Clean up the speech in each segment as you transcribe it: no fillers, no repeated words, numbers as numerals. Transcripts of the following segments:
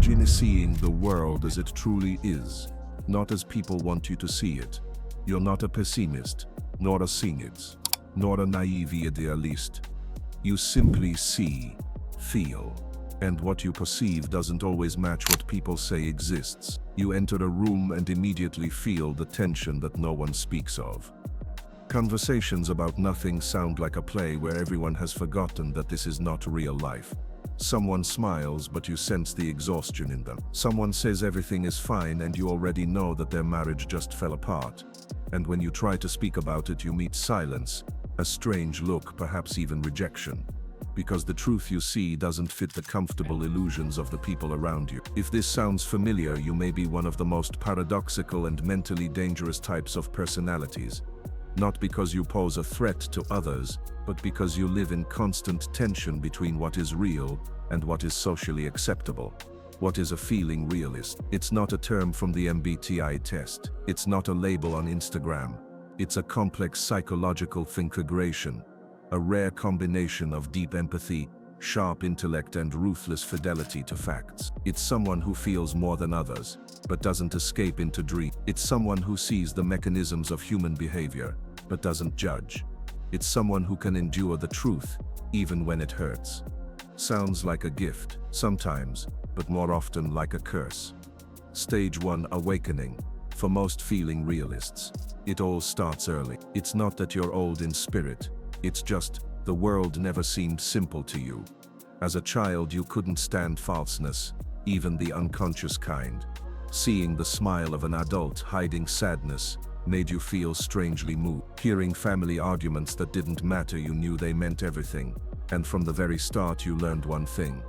Imagine seeing the world as it truly is, not as people want you to see it. You're not a pessimist, nor a cynic, nor a naive idealist. You simply see, feel, and what you perceive doesn't always match what people say exists. You enter a room and immediately feel the tension that no one speaks of. Conversations about nothing sound like a play where everyone has forgotten that this is not real life. Someone smiles, but you sense the exhaustion in them. Someone says everything is fine, and you already know that their marriage just fell apart. And when you try to speak about it, you meet silence, a strange look, perhaps even rejection. Because the truth you see doesn't fit the comfortable illusions of the people around you. If this sounds familiar, you may be one of the most paradoxical and mentally dangerous types of personalities. Not because you pose a threat to others, but because you live in constant tension between what is real and what is socially acceptable. What is a feeling realist? It's not a term from the MBTI test. It's not a label on Instagram. It's a complex psychological configuration, a rare combination of deep empathy, sharp intellect, and ruthless fidelity to facts. It's someone who feels more than others, but doesn't escape into dream. It's someone who sees the mechanisms of human behavior, but doesn't judge. It's someone who can endure the truth, even when it hurts. Sounds like a gift, sometimes, but more often like a curse. Stage 1: Awakening. For most feeling realists, it all starts early. It's not that you're old in spirit, it's just the world never seemed simple to you. As a child, you couldn't stand falseness, even the unconscious kind. Seeing the smile of an adult hiding sadness made you feel strangely moved. Hearing family arguments that didn't matter, you knew they meant everything. And from the very start, you learned one thing: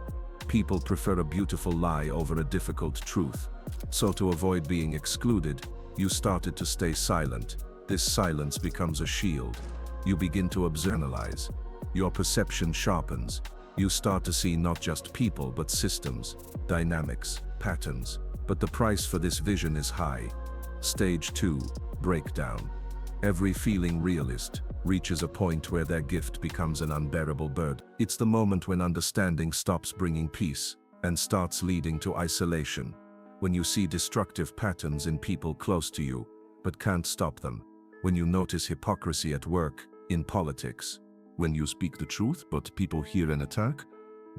people prefer a beautiful lie over a difficult truth. So to avoid being excluded, you started to stay silent. This silence becomes a shield. You begin to observe. Your perception sharpens. You start to see not just people but systems, dynamics, patterns. But the price for this vision is high. Stage 2: Breakdown. Every feeling realist reaches a point where their gift becomes an unbearable burden. It's the moment when understanding stops bringing peace and starts leading to isolation. When you see destructive patterns in people close to you, but can't stop them. When you notice hypocrisy at work, in politics. When you speak the truth, but people hear an attack.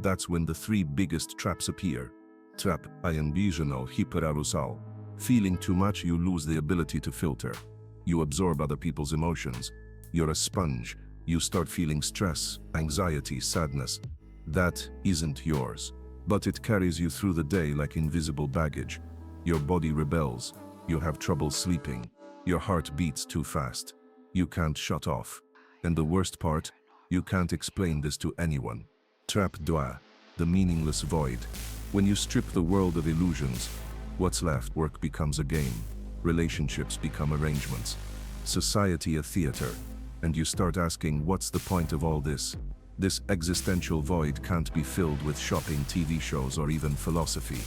That's when the 3 biggest traps appear. Trap: ambition or hyperarousal. Feeling too much, you lose the ability to filter. You absorb other people's emotions. You're a sponge. You start feeling stress, anxiety, sadness. That isn't yours, but it carries you through the day like invisible baggage. Your body rebels. You have trouble sleeping. Your heart beats too fast. You can't shut off. And the worst part, you can't explain this to anyone. Trap 2: the meaningless void. When you strip the world of illusions, what's left? Work becomes a game. Relationships become arrangements. Society a theater. And you start asking, what's the point of all this? This existential void can't be filled with shopping, TV shows, or even philosophy.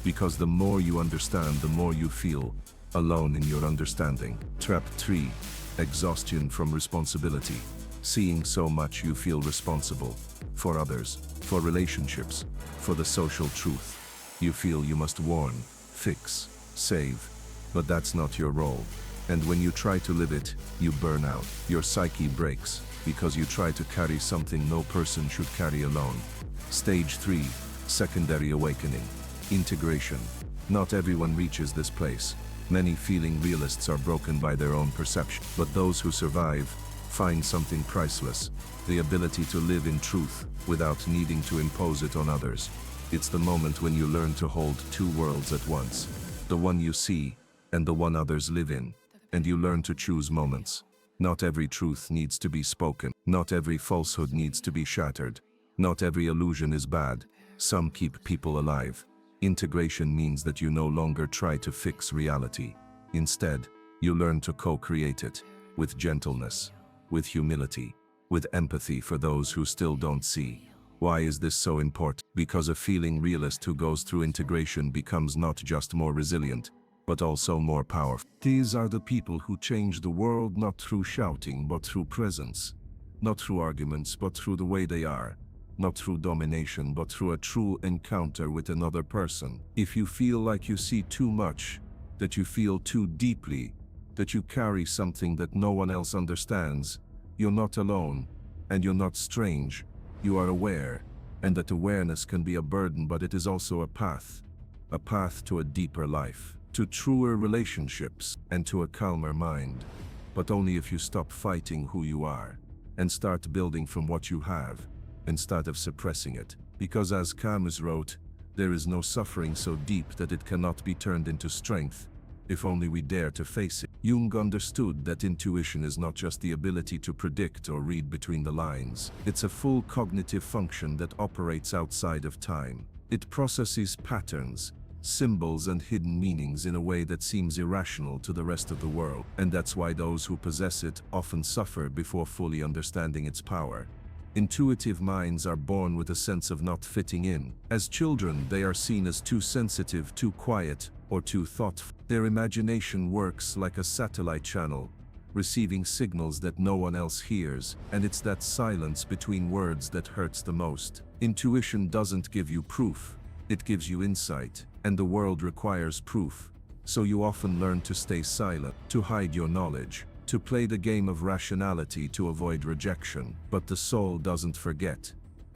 Because the more you understand, the more you feel alone in your understanding. Trap 3: exhaustion from responsibility. Seeing so much, you feel responsible. For others, for relationships, for the social truth. You feel you must warn, fix, save. But that's not your role. And when you try to live it, you burn out. Your psyche breaks, because you try to carry something no person should carry alone. Stage 3: secondary awakening. Integration. Not everyone reaches this place. Many feeling realists are broken by their own perception. But those who survive find something priceless: the ability to live in truth without needing to impose it on others. It's the moment when you learn to hold 2 worlds at once. The one you see and the one others live in. And you learn to choose moments. Not every truth needs to be spoken. Not every falsehood needs to be shattered. Not every illusion is bad. Some keep people alive. Integration means that you no longer try to fix reality. Instead, you learn to co-create it, with gentleness, with humility, with empathy for those who still don't see. Why is this so important? Because a feeling realist who goes through integration becomes not just more resilient, but also more powerful. These are the people who change the world not through shouting but through presence. Not through arguments but through the way they are. not through domination but through a true encounter with another person. If you feel like you see too much, that you feel too deeply, that you carry something that no one else understands, you're not alone, and you're not strange. You are aware, and that awareness can be a burden, but it is also a path to a deeper life, to truer relationships, and to a calmer mind. But only if you stop fighting who you are, and start building from what you have, instead of suppressing it. Because as Camus wrote, there is no suffering so deep that it cannot be turned into strength, if only we dare to face it. Jung understood that intuition is not just the ability to predict or read between the lines. It's a full cognitive function that operates outside of time. It processes patterns, symbols, and hidden meanings in a way that seems irrational to the rest of the world. And that's why those who possess it often suffer before fully understanding its power. Intuitive minds are born with a sense of not fitting in. As children, they are seen as too sensitive, too quiet, or too thoughtful. Their imagination works like a satellite channel, receiving signals that no one else hears, and it's that silence between words that hurts the most. Intuition doesn't give you proof, it gives you insight, and the world requires proof. So you often learn to stay silent, to hide your knowledge, to play the game of rationality to avoid rejection. But the soul doesn't forget.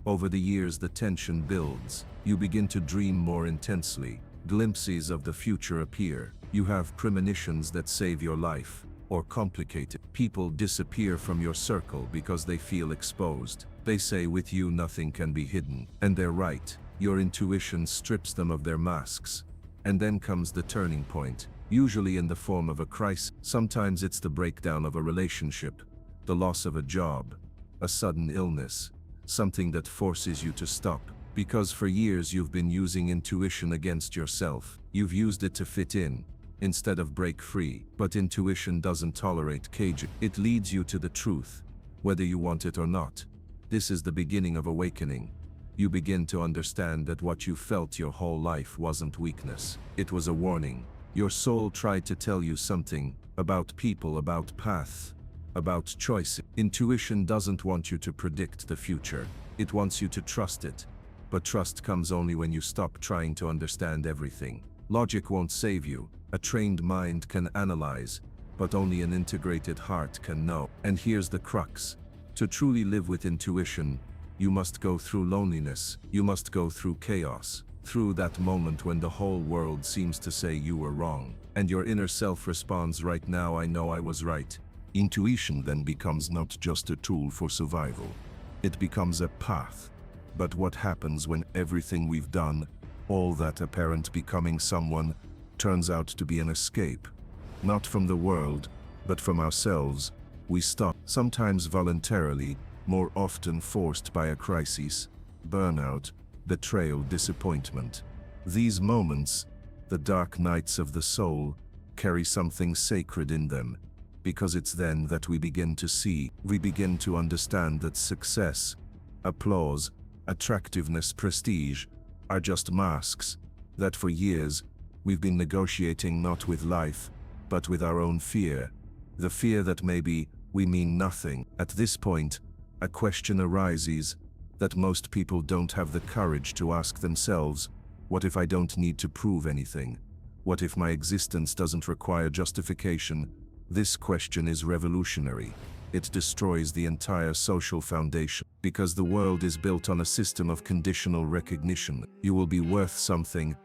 Over the years the tension builds. You begin to dream more intensely. Glimpses of the future appear. You have premonitions that save your life, or complicate it. People disappear from your circle because they feel exposed. They say with you nothing can be hidden. And they're right. Your intuition strips them of their masks. And then comes the turning point, usually in the form of a crisis. Sometimes it's the breakdown of a relationship, the loss of a job, a sudden illness, something that forces you to stop. Because for years you've been using intuition against yourself. You've used it to fit in, instead of break free. But intuition doesn't tolerate caging. It leads you to the truth, whether you want it or not. This is the beginning of awakening. You begin to understand that what you felt your whole life wasn't weakness. It was a warning. Your soul tried to tell you something about people, about paths, about choices. Intuition doesn't want you to predict the future. It wants you to trust it. But trust comes only when you stop trying to understand everything. Logic won't save you. A trained mind can analyze, but only an integrated heart can know. And here's the crux. To truly live with intuition, you must go through loneliness. You must go through chaos. Through that moment when the whole world seems to say you were wrong. And your inner self responds, right now I know I was right. Intuition then becomes not just a tool for survival. It becomes a path. But what happens when everything we've done, all that apparent becoming someone, turns out to be an escape? Not from the world, but from ourselves. We stop, sometimes voluntarily, more often forced by a crisis, burnout, betrayal, disappointment. These moments, the dark nights of the soul, carry something sacred in them, because it's then that we begin to see, we begin to understand that success, applause, attractiveness, prestige, are just masks, that for years, we've been negotiating not with life, but with our own fear. The fear that maybe we mean nothing. At this point, a question arises that most people don't have the courage to ask themselves: what if I don't need to prove anything? What if my existence doesn't require justification? This question is revolutionary. It destroys the entire social foundation, because the world is built on a system of conditional recognition. You will be worth something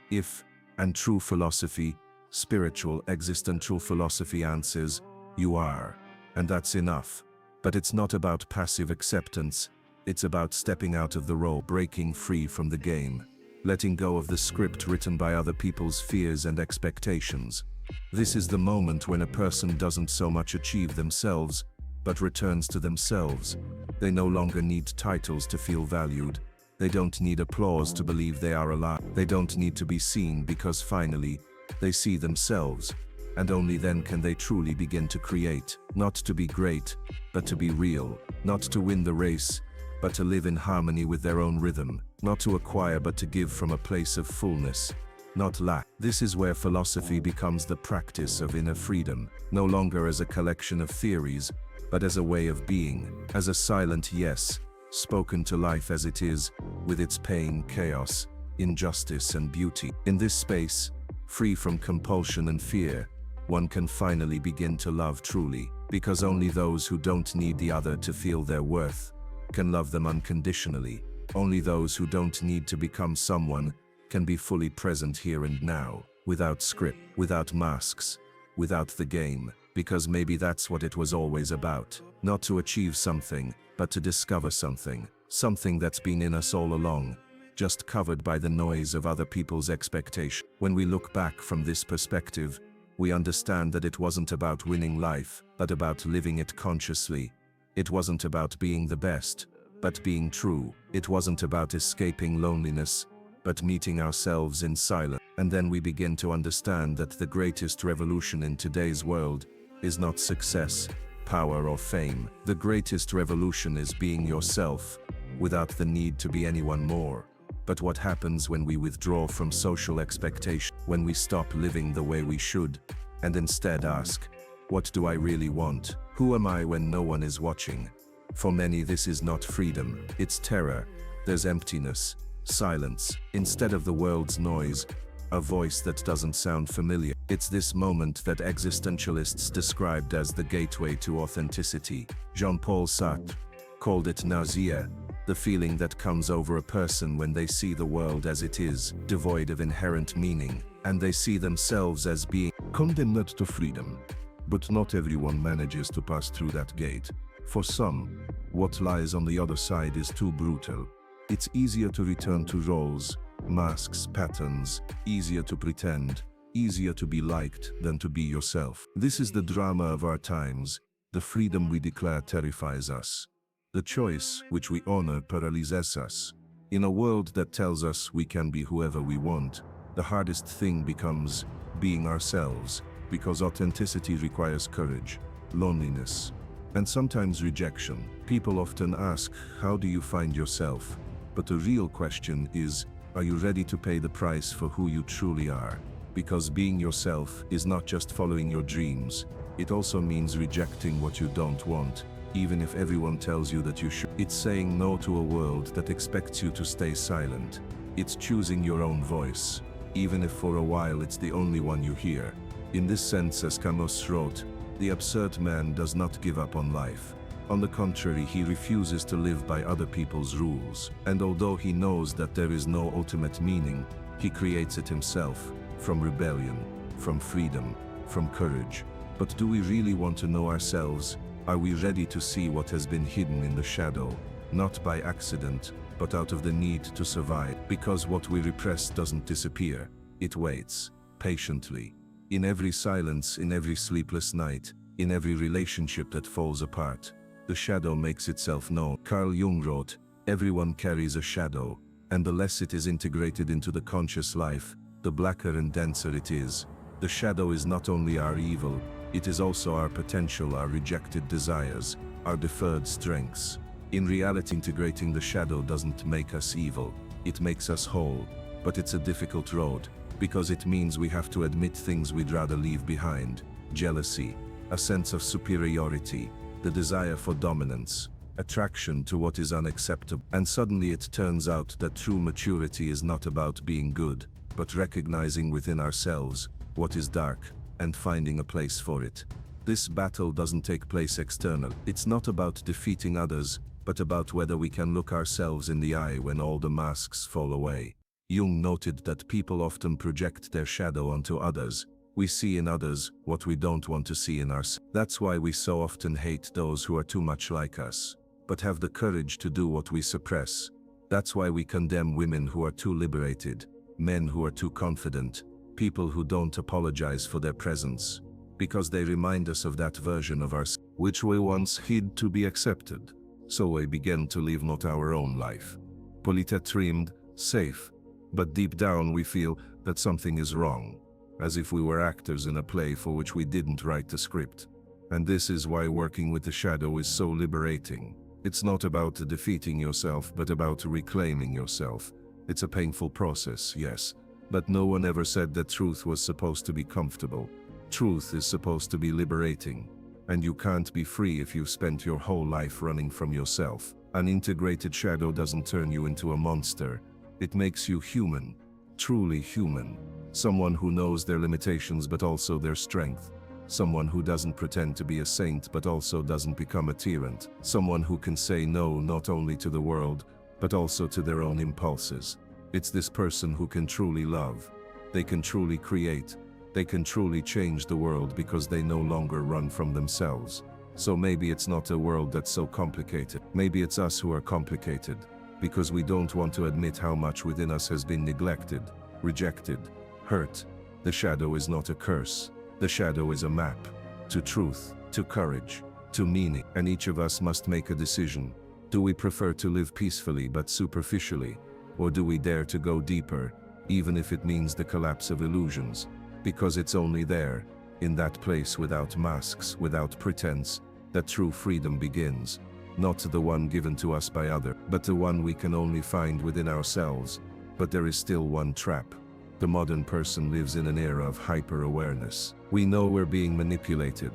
if, and true philosophy, spiritual existential philosophy answers, you are. And that's enough. But it's not about passive acceptance. It's about stepping out of the role, breaking free from the game, letting go of the script written by other people's fears and expectations. This is the moment when a person doesn't so much achieve themselves, but returns to themselves. They no longer need titles to feel valued. They don't need applause to believe they are alive. They don't need to be seen, because finally, they see themselves. And only then can they truly begin to create. Not to be great, but to be real. Not to win the race, but to live in harmony with their own rhythm. Not to acquire, but to give from a place of fullness, not lack. This is where philosophy becomes the practice of inner freedom, no longer as a collection of theories, but as a way of being, as a silent yes, spoken to life as it is, with its pain, chaos, injustice and beauty. In this space, free from compulsion and fear, one can finally begin to love truly, because only those who don't need the other to feel their worth can love them unconditionally. Only those who don't need to become someone can be fully present here and now, without script, without masks, without the game, because maybe that's what it was always about. Not to achieve something, but to discover something, something that's been in us all along, just covered by the noise of other people's expectation. When we look back from this perspective, we understand that it wasn't about winning life, but about living it consciously. It wasn't about being the best, but being true. It wasn't about escaping loneliness, but meeting ourselves in silence. And then we begin to understand that the greatest revolution in today's world is not success, power or fame. The greatest revolution is being yourself, without the need to be anyone more. But what happens when we withdraw from social expectation, when we stop living the way we should, and instead ask, what do I really want? Who am I when no one is watching? For many, this is not freedom, it's terror. There's emptiness, silence, instead of the world's noise, a voice that doesn't sound familiar. It's this moment that existentialists described as the gateway to authenticity. Jean-Paul Sartre called it nausea, the feeling that comes over a person when they see the world as it is, devoid of inherent meaning, and they see themselves as being condemned to freedom. But not everyone manages to pass through that gate. For some, what lies on the other side is too brutal. It's easier to return to roles, masks, patterns, easier to pretend, easier to be liked than to be yourself. This is the drama of our times. The freedom we declare terrifies us. The choice, which we honor, paralyzes us. In a world that tells us we can be whoever we want, the hardest thing becomes being ourselves, because authenticity requires courage, loneliness, and sometimes rejection. People often ask, how do you find yourself? But the real question is, are you ready to pay the price for who you truly are? Because being yourself is not just following your dreams, it also means rejecting what you don't want, even if everyone tells you that you should. It's saying no to a world that expects you to stay silent. It's choosing your own voice, even if for a while it's the only one you hear. In this sense, as Camus wrote, the absurd man does not give up on life. On the contrary, he refuses to live by other people's rules. And although he knows that there is no ultimate meaning, he creates it himself, from rebellion, from freedom, from courage. But do we really want to know ourselves? Are we ready to see what has been hidden in the shadow, not by accident, but out of the need to survive? Because what we repress doesn't disappear, it waits, patiently. In every silence, in every sleepless night, in every relationship that falls apart, the shadow makes itself known. Carl Jung wrote, everyone carries a shadow, and the less it is integrated into the conscious life, the blacker and denser it is. The shadow is not only our evil, it is also our potential, our rejected desires, our deferred strengths. In reality, integrating the shadow doesn't make us evil, it makes us whole. But it's a difficult road, because it means we have to admit things we'd rather leave behind. Jealousy, a sense of superiority, the desire for dominance, attraction to what is unacceptable. And suddenly it turns out that true maturity is not about being good, but recognizing within ourselves what is dark, and finding a place for it. This battle doesn't take place external. It's not about defeating others, but about whether we can look ourselves in the eye when all the masks fall away. Jung noted that people often project their shadow onto others. We see in others what we don't want to see in ourselves. That's why we so often hate those who are too much like us, but have the courage to do what we suppress. That's why we condemn women who are too liberated, men who are too confident, people who don't apologize for their presence, because they remind us of that version of ourselves which we once hid to be accepted. So we begin to live not our own life. Polite trimmed, safe, but deep down we feel that something is wrong, as if we were actors in a play for which we didn't write the script. And this is why working with the shadow is so liberating. It's not about defeating yourself, but about reclaiming yourself. It's a painful process, yes, but no one ever said that truth was supposed to be comfortable. Truth is supposed to be liberating, and you can't be free if you've spent your whole life running from yourself. An integrated shadow doesn't turn you into a monster. It makes you human, truly human. Someone who knows their limitations but also their strength. Someone who doesn't pretend to be a saint but also doesn't become a tyrant. Someone who can say no not only to the world, but also to their own impulses. It's this person who can truly love. They can truly create. They can truly change the world because they no longer run from themselves. So maybe it's not a world that's so complicated. Maybe it's us who are complicated, because we don't want to admit how much within us has been neglected, rejected, hurt. The shadow is not a curse. The shadow is a map to truth, to courage, to meaning. And each of us must make a decision. Do we prefer to live peacefully but superficially? Or do we dare to go deeper, even if it means the collapse of illusions? Because it's only there, in that place without masks, without pretense, that true freedom begins. Not the one given to us by others, but the one we can only find within ourselves. But there is still one trap. The modern person lives in an era of hyper-awareness. We know we're being manipulated.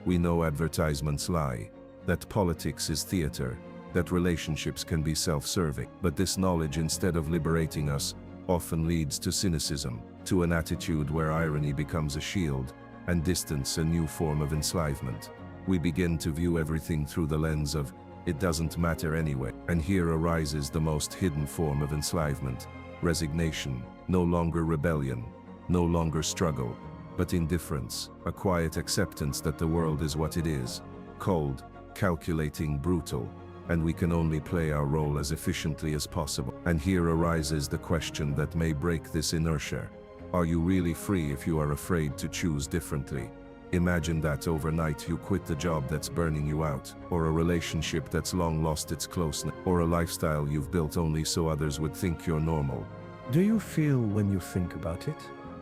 We know advertisements lie, that politics is theater, that relationships can be self-serving. But this knowledge, instead of liberating us, often leads to cynicism, to an attitude where irony becomes a shield, and distance a new form of enslavement. We begin to view everything through the lens of, it doesn't matter anyway. And here arises the most hidden form of enslavement: resignation. No longer rebellion, no longer struggle, but indifference, a quiet acceptance that the world is what it is, cold, calculating, brutal, and we can only play our role as efficiently as possible. And here arises the question that may break this inertia. Are you really free if you are afraid to choose differently? Imagine that overnight you quit the job that's burning you out, or a relationship that's long lost its closeness, or a lifestyle you've built only so others would think you're normal. Do you feel when you think about it?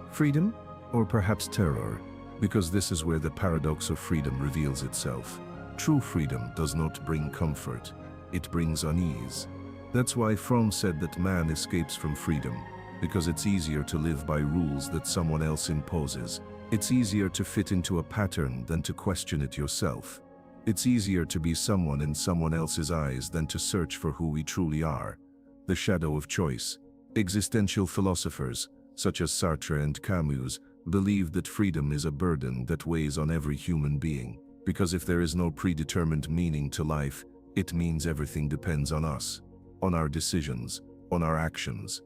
Freedom? Or perhaps terror? Because this is where the paradox of freedom reveals itself. True freedom does not bring comfort, it brings unease. That's why Fromm said that man escapes from freedom, because it's easier to live by rules that someone else imposes. It's easier to fit into a pattern than to question it yourself. It's easier to be someone in someone else's eyes than to search for who we truly are. The shadow of choice. Existential philosophers, such as Sartre and Camus, believe that freedom is a burden that weighs on every human being. Because if there is no predetermined meaning to life, it means everything depends on us, on our decisions, on our actions.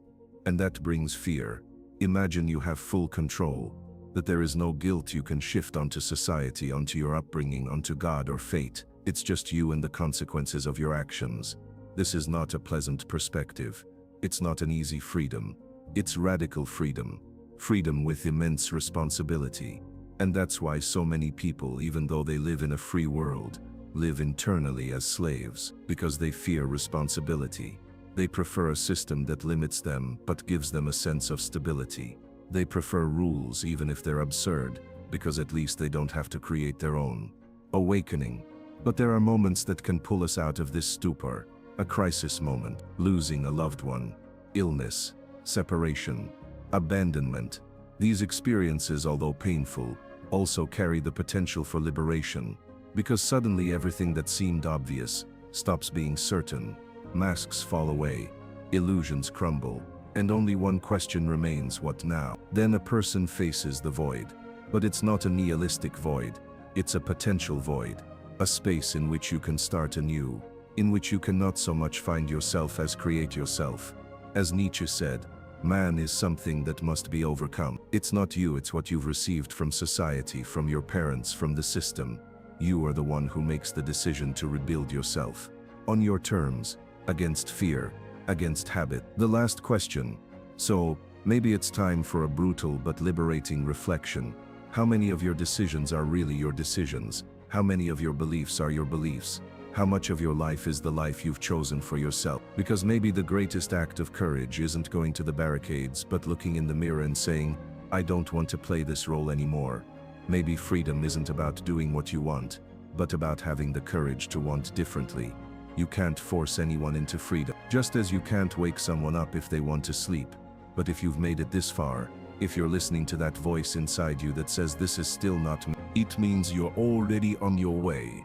And that brings fear. Imagine you have full control, that there is no guilt you can shift onto society, onto your upbringing, onto God or fate. It's just you and the consequences of your actions. This is not a pleasant perspective. It's not an easy freedom. It's radical freedom. Freedom with immense responsibility. And that's why so many people, even though they live in a free world, live internally as slaves, because they fear responsibility. They prefer a system that limits them but gives them a sense of stability. They prefer rules even if they're absurd, because at least they don't have to create their own. Awakening. But there are moments that can pull us out of this stupor. A crisis moment, losing a loved one, illness, separation, abandonment. These experiences, although painful, also carry the potential for liberation, because suddenly everything that seemed obvious stops being certain. Masks fall away, illusions crumble, and only one question remains: what now? Then a person faces the void. But it's not a nihilistic void, it's a potential void, a space in which you can start anew, in which you cannot so much find yourself as create yourself. As Nietzsche said, man is something that must be overcome. It's not you, it's what you've received from society, from your parents, from the system. You are the one who makes the decision to rebuild yourself. On your terms, against fear, against habit. The last question. So, maybe it's time for a brutal but liberating reflection. How many of your decisions are really your decisions? How many of your beliefs are your beliefs? How much of your life is the life you've chosen for yourself? Because maybe the greatest act of courage isn't going to the barricades, but looking in the mirror and saying, I don't want to play this role anymore. Maybe freedom isn't about doing what you want, but about having the courage to want differently. You can't force anyone into freedom, just as you can't wake someone up if they want to sleep. But if you've made it this far, if you're listening to that voice inside you that says this is still not me, it means you're already on your way.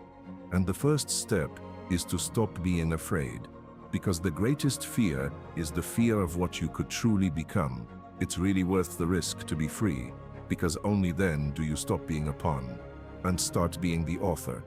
And the first step is to stop being afraid. Because the greatest fear is the fear of what you could truly become. It's really worth the risk to be free, because only then do you stop being a pawn and start being the author.